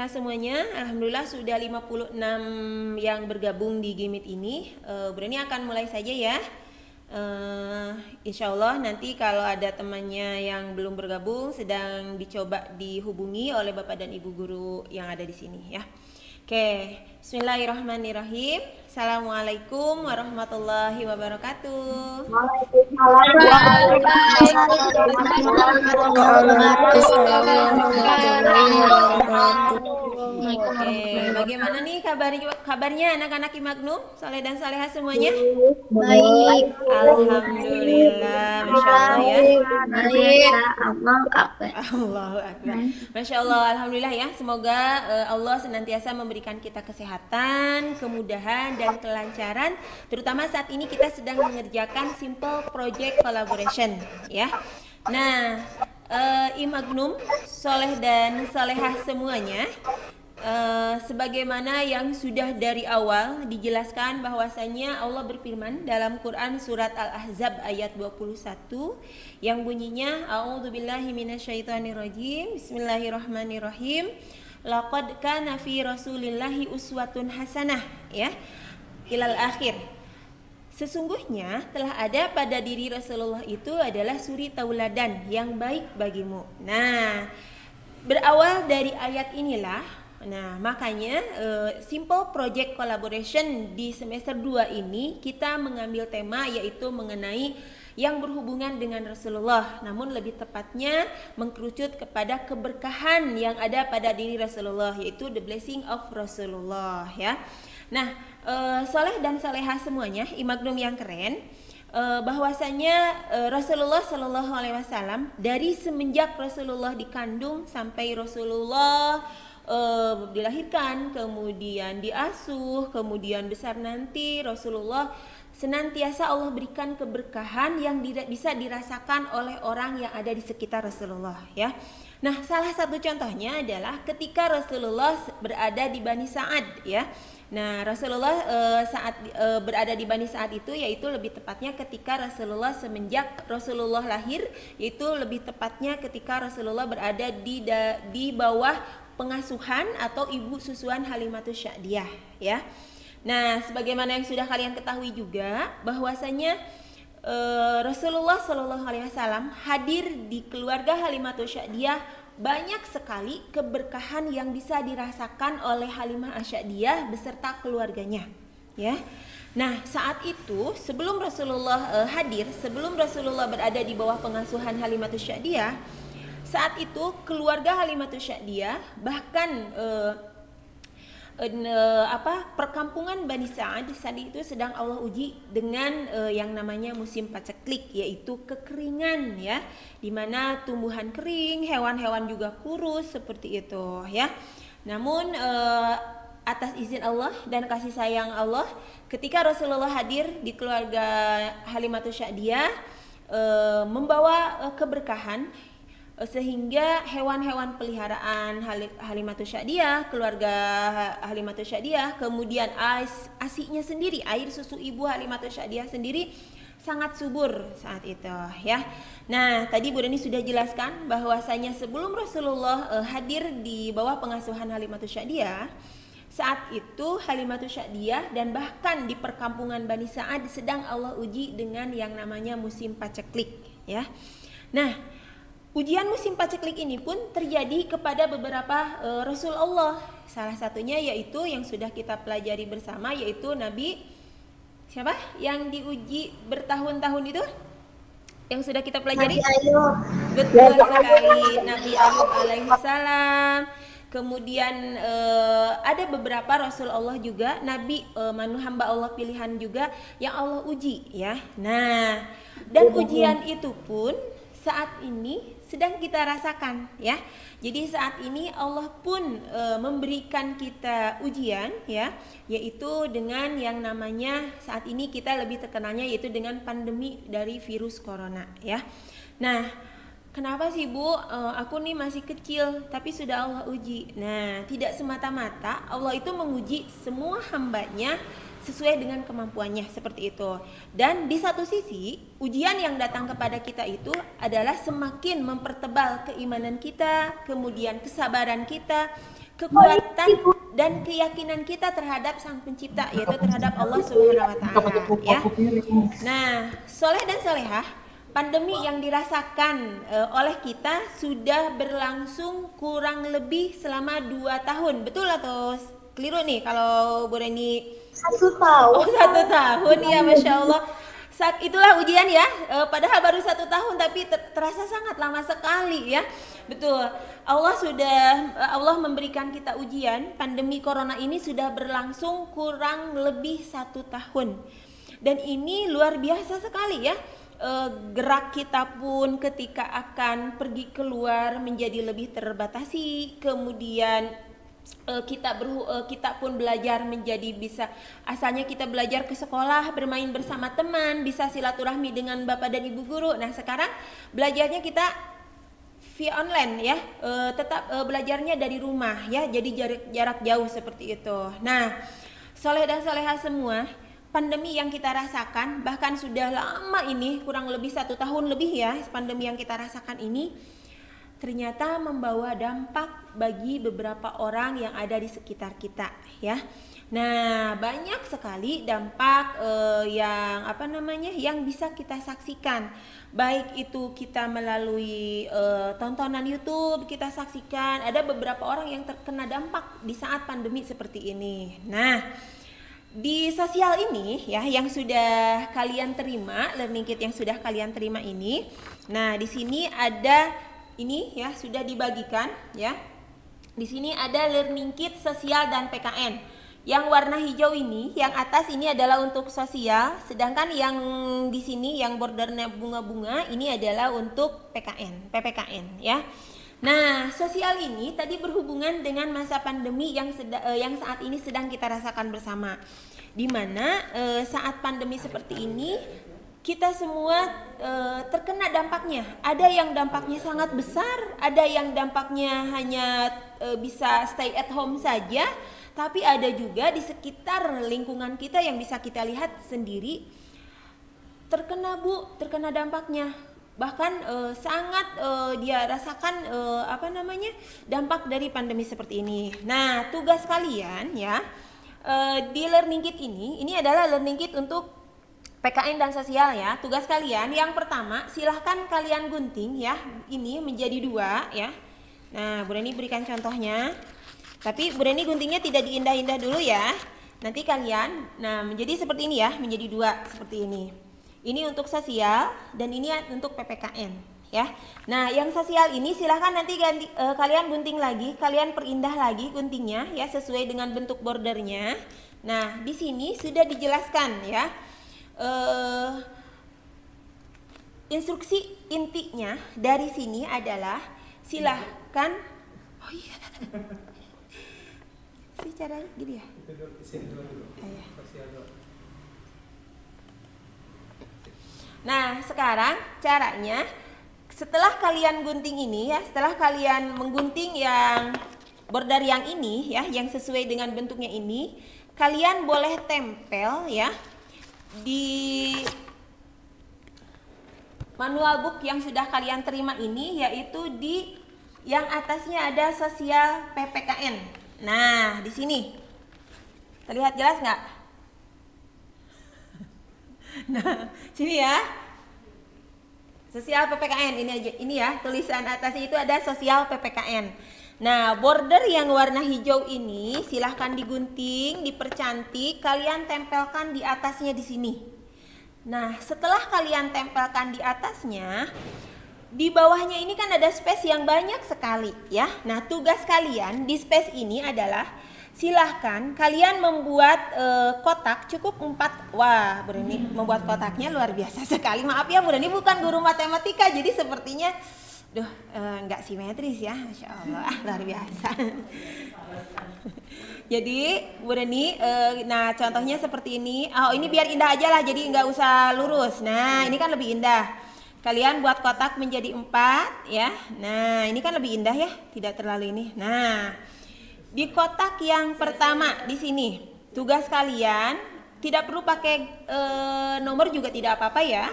saleha semuanya. Alhamdulillah sudah 56 yang bergabung di Gimit ini. Berani akan mulai saja ya. Insya Allah nanti kalau ada temannya yang belum bergabung sedang dicoba dihubungi oleh Bapak dan Ibu guru yang ada di sini ya. Oke, bismillahirrahmanirrahim. Assalamualaikum warahmatullahi wabarakatuh. Oke, bagaimana nih kabarnya anak-anak Imagnum, Saleh dan Saleha semuanya? Baik. Alhamdulillah, Masya Allah ya. Baik. Allahu Akbar. Allahu Akbar. Masya Allah, Alhamdulillah ya. Semoga Allah senantiasa memberikan kita kesehatan, kemudahan, dan kelancaran. Terutama saat ini kita sedang mengerjakan simple project collaboration ya. Nah, Imagnum, Soleh dan Salehah semuanya, sebagaimana yang sudah dari awal dijelaskan bahwasanya Allah berfirman dalam Quran surat Al-Ahzab ayat 21 yang bunyinya A'udzubillahi minasyaitonirrajim. Bismillahirrahmanirrahim. Laqad kana fi Rasulillahi uswatun hasanah ya. Ilal akhir. Sesungguhnya telah ada pada diri Rasulullah itu adalah suri tauladan yang baik bagimu. Nah, berawal dari ayat inilah, nah makanya simple project collaboration di semester 2 ini kita mengambil tema yaitu mengenai yang berhubungan dengan Rasulullah, namun lebih tepatnya mengkerucut kepada keberkahan yang ada pada diri Rasulullah, yaitu the blessing of Rasulullah ya. Nah, Soleh dan Salehah semuanya, Imagnum yang keren, bahwasanya Rasulullah Shallallahu Alaihi Wasallam dari semenjak Rasulullah dikandung sampai Rasulullah dilahirkan, kemudian diasuh, kemudian besar nanti, Rasulullah senantiasa Allah berikan keberkahan yang bisa dirasakan oleh orang yang ada di sekitar Rasulullah ya. Nah, salah satu contohnya adalah ketika Rasulullah berada di Bani Sa'ad ya. Nah, Rasulullah saat berada di Bani Sa'ad itu yaitu lebih tepatnya ketika Rasulullah semenjak Rasulullah lahir, yaitu lebih tepatnya ketika Rasulullah berada di bawah pengasuhan atau ibu susuan Halimatus Sya'diyah ya. Nah, sebagaimana yang sudah kalian ketahui juga bahwasanya Rasulullah Shallallahu Alaihi Wasallam hadir di keluarga Halimatus Sya'diyah, banyak sekali keberkahan yang bisa dirasakan oleh Halimah Asy-Sya'diyah beserta keluarganya ya. Nah, saat itu sebelum Rasulullah hadir, sebelum Rasulullah berada di bawah pengasuhan Halimatus Sya'diyah, saat itu keluarga Halimatus Sya'diyah bahkan perkampungan Bani Sa'ad saat itu sedang Allah uji dengan yang namanya musim paceklik, yaitu kekeringan ya, dimana tumbuhan kering, hewan-hewan juga kurus seperti itu ya. Namun atas izin Allah dan kasih sayang Allah, ketika Rasulullah hadir di keluarga Halimatus Sya'diyah membawa keberkahan, sehingga hewan-hewan peliharaan Halimatus Sya'diyah, keluarga Halimatus Sya'diyah, kemudian ASI-nya sendiri, air susu ibu Halimatus Sya'diyah sendiri sangat subur saat itu ya. Nah, tadi Bu Reni sudah jelaskan bahwasanya sebelum Rasulullah hadir di bawah pengasuhan Halimatus Sya'diyah, saat itu Halimatus Sya'diyah dan bahkan di perkampungan Bani Sa'ad sedang Allah uji dengan yang namanya musim paceklik ya. Nah, ujian musim paceklik ini pun terjadi kepada beberapa Rasul Allah. Salah satunya yaitu yang sudah kita pelajari bersama, yaitu Nabi siapa? Yang diuji bertahun-tahun itu? Yang sudah kita pelajari? Nabi Ayub. Betul sekali, Nabi Ayub alaihissalam. Kemudian ada beberapa Rasul Allah juga, Nabi hamba Allah pilihan juga yang Allah uji ya. Nah, dan ujian itu pun saat ini sedang kita rasakan ya. Jadi saat ini Allah pun memberikan kita ujian ya, yaitu dengan yang namanya saat ini kita lebih terkenalnya yaitu dengan pandemi dari virus corona ya. Nah, kenapa sih Bu, aku nih masih kecil tapi sudah Allah uji. Nah, tidak semata-mata Allah itu menguji semua hambanya sesuai dengan kemampuannya seperti itu. Dan di satu sisi, ujian yang datang kepada kita itu adalah semakin mempertebal keimanan kita, kemudian kesabaran kita, kekuatan dan keyakinan kita terhadap Sang Pencipta, yaitu terhadap Allah Subhanahu wa taala, ya. Nah, soleh dan solehah, pandemi yang dirasakan oleh kita sudah berlangsung kurang lebih selama 2 tahun. Betul atau keliru nih kalau Bu Reni? 1 tahun. Oh, 1 tahun ya, Masya Allah. Saat itulah ujian ya, padahal baru 1 tahun tapi terasa sangat lama sekali ya. Betul, Allah memberikan kita ujian. Pandemi corona ini sudah berlangsung kurang lebih 1 tahun. Dan ini luar biasa sekali ya. Gerak kita pun ketika akan pergi keluar menjadi lebih terbatasi. Kemudian kita pun belajar menjadi bisa, asalnya kita belajar ke sekolah, bermain bersama teman, bisa silaturahmi dengan bapak dan ibu guru. Nah, sekarang belajarnya kita via online ya, tetap belajarnya dari rumah ya, jadi jarak jauh seperti itu. Nah, soleh dan soleha semua, pandemi yang kita rasakan bahkan sudah lama ini, kurang lebih 1 tahun lebih ya, pandemi yang kita rasakan ini ternyata membawa dampak bagi beberapa orang yang ada di sekitar kita ya. Nah, banyak sekali dampak yang bisa kita saksikan. Baik itu kita melalui tontonan YouTube kita saksikan, ada beberapa orang yang terkena dampak di saat pandemi seperti ini. Nah, di sosial ini ya, yang sudah kalian terima, learning kit yang sudah kalian terima ini. Nah, di sini ada ini ya, sudah dibagikan ya. Di sini ada learning kit sosial dan PKN. Yang warna hijau ini, yang atas ini adalah untuk sosial, sedangkan yang di sini yang bordernya bunga-bunga ini adalah untuk PPKN ya. Nah, sosial ini tadi berhubungan dengan masa pandemi yang saat ini sedang kita rasakan bersama. Di mana saat pandemi seperti ini kita semua terkena dampaknya. Ada yang dampaknya sangat besar, ada yang dampaknya hanya bisa stay at home saja, tapi ada juga di sekitar lingkungan kita yang bisa kita lihat sendiri terkena dampaknya. Bahkan sangat dia rasakan dampak dari pandemi seperti ini. Nah, tugas kalian ya di learning kit ini adalah learning kit untuk PKN dan sosial ya. Tugas kalian yang pertama, silahkan kalian gunting ya, ini menjadi 2 ya. Nah, Bu Reni berikan contohnya. Tapi Bu Reni guntingnya tidak diindah-indah dulu ya. Nanti kalian, menjadi seperti ini ya, menjadi 2 seperti ini. Ini untuk sosial dan ini untuk PPKN ya. Nah, yang sosial ini silahkan nanti kalian gunting lagi, kalian perindah lagi guntingnya ya, sesuai dengan bentuk bordernya. Nah, di sini sudah dijelaskan ya. Instruksi intinya dari sini adalah silahkan cara gini ya. Nah, sekarang caranya setelah kalian gunting ini ya, setelah kalian menggunting yang border yang ini ya, yang sesuai dengan bentuknya ini, kalian boleh tempel ya di manual book yang sudah kalian terima ini, yaitu di yang atasnya ada sosial PPKN. Nah, di sini terlihat jelas nggak? Nah, sini ya, sosial PPKN ini aja, ini ya, tulisan atasnya itu ada sosial PPKN. Nah, border yang warna hijau ini silahkan digunting, dipercantik, kalian tempelkan di atasnya di sini. Nah, setelah kalian tempelkan di atasnya, di bawahnya ini kan ada space yang banyak sekali ya. Nah, tugas kalian di space ini adalah silahkan kalian membuat kotak cukup 4. Wah, Bu Reni membuat kotaknya luar biasa sekali. Maaf ya, Bu Reni bukan guru matematika, jadi sepertinya nggak simetris ya, Masya Allah, luar biasa. Jadi Bu Reni, nah contohnya seperti ini. Oh, ini biar indah aja lah, jadi nggak usah lurus. Nah, ini kan lebih indah. Kalian buat kotak menjadi 4 ya. Nah, ini kan lebih indah ya, tidak terlalu ini. Nah, di kotak yang pertama di sini, tugas kalian tidak perlu pakai nomor juga tidak apa-apa ya.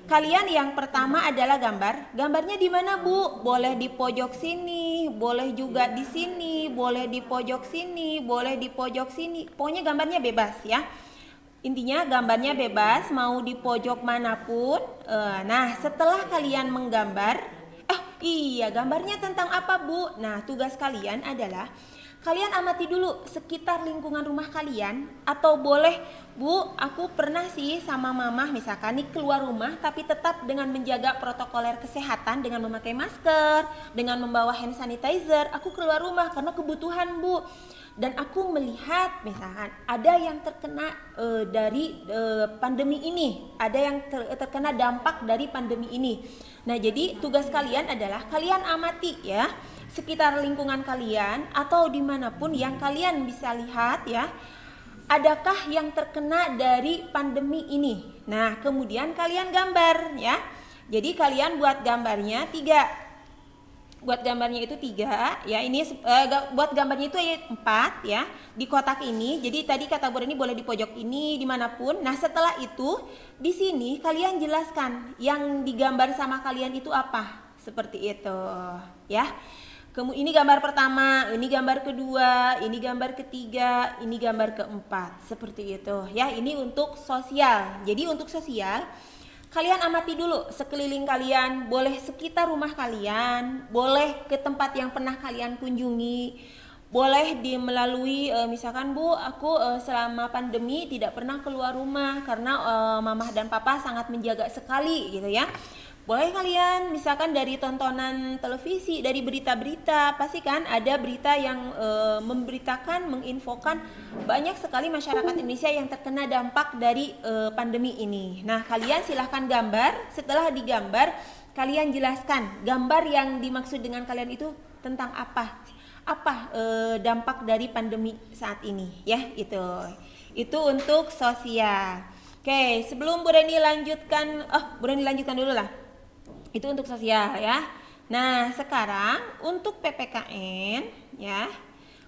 Kalian yang pertama adalah gambar. Gambarnya di mana, Bu? Boleh di pojok sini, boleh juga di sini, boleh di pojok sini, boleh di pojok sini. Pokoknya gambarnya bebas ya. Intinya gambarnya bebas, mau di pojok manapun. Nah, setelah kalian menggambar, iya, gambarnya tentang apa, Bu? Nah, tugas kalian adalah kalian amati dulu sekitar lingkungan rumah kalian, atau boleh, Bu, aku pernah sih sama mama misalkan nih keluar rumah tapi tetap dengan menjaga protokoler kesehatan dengan memakai masker, dengan membawa hand sanitizer. Aku keluar rumah karena kebutuhan, Bu. Dan aku melihat misalkan ada yang terkena dari pandemi ini, ada yang terkena dampak dari pandemi ini. Nah, jadi tugas kalian adalah kalian amati ya sekitar lingkungan kalian atau dimanapun yang kalian bisa lihat ya, adakah yang terkena dari pandemi ini. Nah, kemudian kalian gambar ya. Jadi kalian buat gambarnya 3. Buat gambarnya itu 3 ya. Ini buat gambarnya itu 4 ya di kotak ini. Jadi tadi kata Bu Reni boleh di pojok ini dimanapun. Nah, setelah itu di sini kalian jelaskan yang digambar sama kalian itu apa, seperti itu ya. Kemudian ini gambar pertama, ini gambar kedua, ini gambar ketiga, ini gambar keempat, seperti itu ya. Ini untuk sosial. Jadi untuk sosial kalian amati dulu sekeliling kalian, boleh sekitar rumah kalian, boleh ke tempat yang pernah kalian kunjungi, boleh melalui misalkan, Bu, aku selama pandemi tidak pernah keluar rumah karena mama dan papa sangat menjaga sekali gitu ya. Boleh kalian misalkan dari tontonan televisi, dari berita-berita, pasti kan ada berita yang memberitakan, menginfokan banyak sekali masyarakat Indonesia yang terkena dampak dari pandemi ini. Nah, kalian silahkan gambar. Setelah digambar, kalian jelaskan gambar yang dimaksud dengan kalian itu tentang apa dampak dari pandemi saat ini ya. Itu untuk sosial. Oke, sebelum Bu Reni lanjutkan, Bu Reni lanjutkan dulu lah. Itu untuk sosial ya. Nah, sekarang untuk PPKN ya.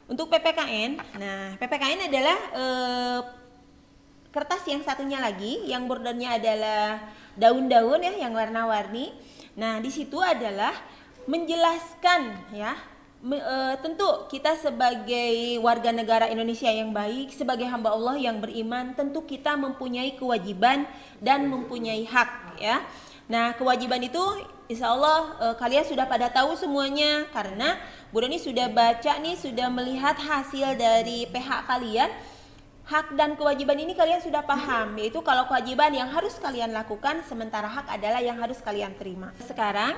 Untuk PPKN, nah PPKN adalah kertas yang satunya lagi yang bordernya adalah daun-daun ya yang warna-warni. Nah, di situ adalah menjelaskan ya. Tentu kita sebagai warga negara Indonesia yang baik, sebagai hamba Allah yang beriman, tentu kita mempunyai kewajiban dan mempunyai hak ya. Nah, kewajiban itu insya Allah kalian sudah pada tahu semuanya, karena Bu Reni sudah baca nih, sudah melihat hasil dari PH kalian. Hak dan kewajiban ini kalian sudah paham, yaitu kalau kewajiban yang harus kalian lakukan, sementara hak adalah yang harus kalian terima. Sekarang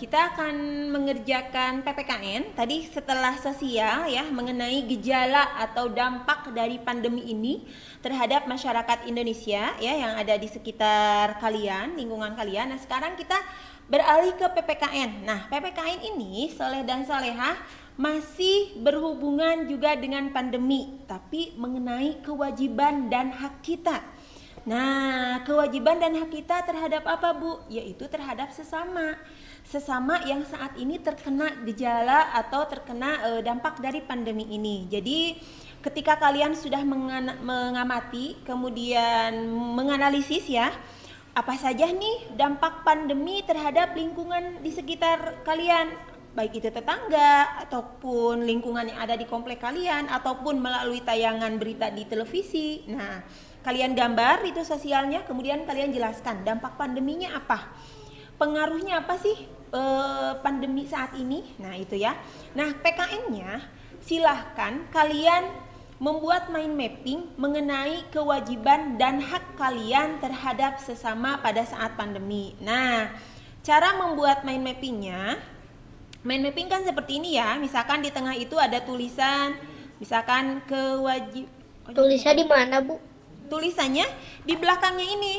kita akan mengerjakan PPKN. Tadi setelah sosial ya, mengenai gejala atau dampak dari pandemi ini terhadap masyarakat Indonesia ya yang ada di sekitar kalian, lingkungan kalian. Nah, sekarang kita beralih ke PPKN. Nah, PPKN ini soleh dan solehah masih berhubungan juga dengan pandemi, tapi mengenai kewajiban dan hak kita. Nah, kewajiban dan hak kita terhadap apa, Bu? Yaitu terhadap sesama yang saat ini terkena gejala atau terkena dampak dari pandemi ini. Jadi ketika kalian sudah mengamati, kemudian menganalisis ya, apa saja nih dampak pandemi terhadap lingkungan di sekitar kalian, baik itu tetangga ataupun lingkungan yang ada di komplek kalian ataupun melalui tayangan berita di televisi. Nah, kalian gambar itu sosialnya, kemudian kalian jelaskan dampak pandeminya apa, pengaruhnya apa sih pandemi saat ini. Nah, itu ya. Nah, PKN-nya silahkan kalian membuat mind mapping mengenai kewajiban dan hak kalian terhadap sesama pada saat pandemi. Nah, cara membuat mind mappingnya, mind mapping kan seperti ini ya. Misalkan di tengah itu ada tulisan, misalkan Tulisnya di mana, Bu? Tulisannya di belakangnya ini.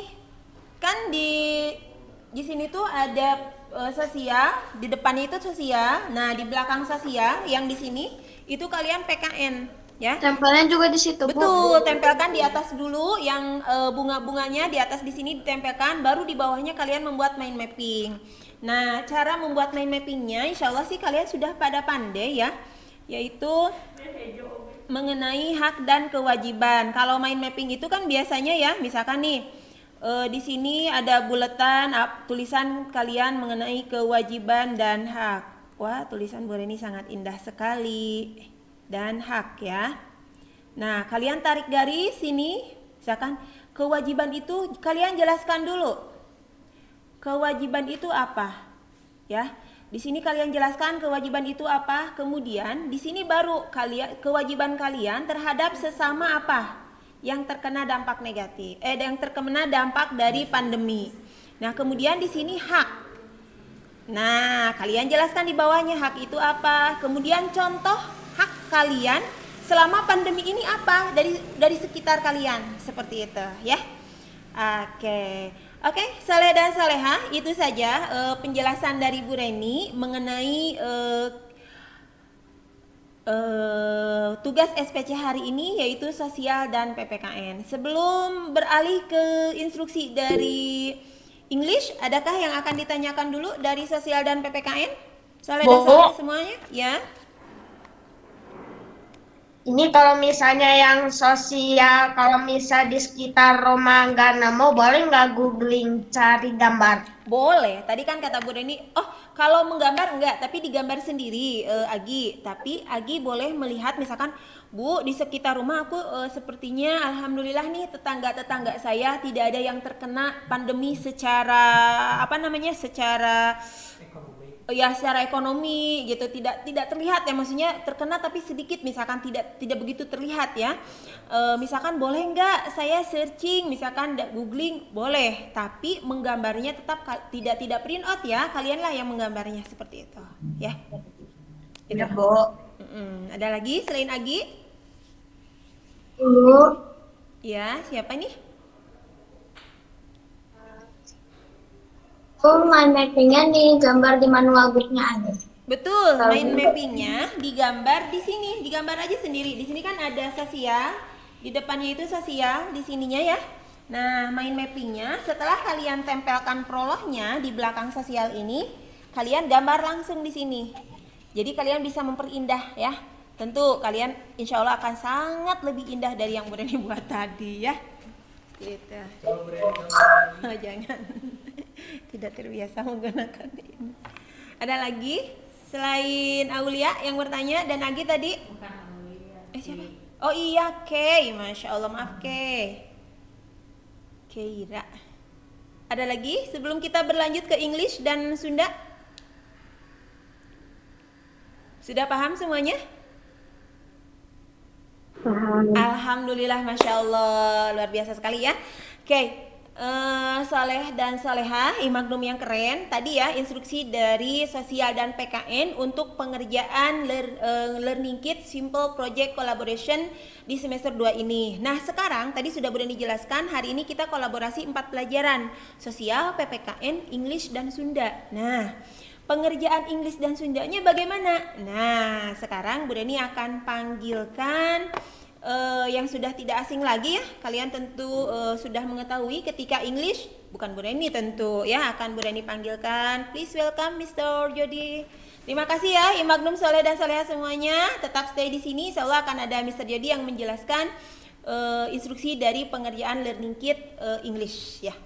Kan di sini tuh ada sosial, di depannya itu sosial. Nah, di belakang sosial yang di sini itu kalian PKN. Ya. Tempelnya juga di situ, Bu. Betul, tempelkan di atas dulu yang bunga-bunganya di atas di sini ditempelkan, baru di bawahnya kalian membuat mind mapping. Nah, cara membuat mind mappingnya insya Allah sih kalian sudah pada pandai ya, yaitu mengenai hak dan kewajiban. Kalau mind mapping itu kan biasanya ya, misalkan nih Di sini ada buletan tulisan kalian mengenai kewajiban dan hak. Wah, tulisan Bu Reni sangat indah sekali. Dan hak ya. Nah, kalian tarik garis sini. Misalkan kewajiban itu kalian jelaskan dulu. Kewajiban itu apa? Ya. Di sini kalian jelaskan kewajiban itu apa. Kemudian di sini baru kewajiban kalian terhadap sesama apa? Yang terkena dampak negatif, yang terkena dampak dari pandemi. Nah, kemudian di sini hak. Nah, kalian jelaskan di bawahnya hak itu apa. Kemudian contoh hak kalian selama pandemi ini apa dari sekitar kalian, seperti itu, ya. Oke, Saleh dan Saleha, itu saja penjelasan dari Bu Reni mengenai tugas SPC hari ini, yaitu sosial dan PPKN. Sebelum beralih ke instruksi dari English, adakah yang akan ditanyakan dulu dari sosial dan PPKN? Saleh dan Saleh semuanya, ya. Ini kalau misalnya yang sosial, kalau misal di sekitar rumah nggak nemu, boleh nggak googling cari gambar? Boleh. Tadi kan kata Bu Reni, kalau menggambar enggak, tapi digambar sendiri, Agi. Tapi Agi boleh melihat, misalkan, Bu, di sekitar rumah aku sepertinya alhamdulillah nih tetangga-tetangga saya tidak ada yang terkena pandemi secara secara ekonomi gitu, tidak terlihat ya, maksudnya terkena tapi sedikit, misalkan tidak begitu terlihat ya. Misalkan boleh nggak saya searching, misalkan googling, boleh, tapi menggambarnya tetap tidak print out ya, kalianlah yang menggambarnya, seperti itu ya. Iya, Bu. Ada lagi selain Agi? Bu. Ya, siapa nih? Mind mappingnya digambar di manual booknya aja. Betul, mind mappingnya digambar di sini, digambar aja sendiri. Di sini kan ada sosial, di depannya itu sosial, di sininya ya. Nah, mind mappingnya setelah kalian tempelkan prolognya di belakang sosial ini, kalian gambar langsung di sini. Jadi kalian bisa memperindah ya. Tentu kalian insya Allah akan sangat lebih indah dari yang Bu Reni buat tadi ya. Gitu. Jangan. Tidak terbiasa menggunakan ini. Ada lagi selain Aulia yang bertanya dan Agi tadi? Bukan Aulia. Siapa? Oh iya, Kay. Masya Allah, maaf Kay. Keira. Ada lagi sebelum kita berlanjut ke English dan Sunda? Sudah paham semuanya? Paham. Alhamdulillah, Masya Allah, luar biasa sekali ya. Oke. Saleh dan Saleha, Imagnum yang keren tadi ya, instruksi dari sosial dan PKN untuk pengerjaan Learning Kit Simple Project Collaboration di semester 2 ini. Nah, sekarang tadi sudah boleh dijelaskan, hari ini kita kolaborasi 4 pelajaran, sosial, PPKN, English dan Sunda. Nah, pengerjaan English dan Sundanya bagaimana? Nah, sekarang Bu Reni akan panggilkan yang sudah tidak asing lagi ya. Kalian tentu sudah mengetahui ketika English, bukan Bu Reni tentu ya, akan Bu Reni panggilkan. Please welcome Mr. Jody. Terima kasih ya Imagnum Soleh dan Soleha semuanya. Tetap stay di sini. Insya Allah akan ada Mr. Jody yang menjelaskan instruksi dari pengerjaan Learning Kit English ya.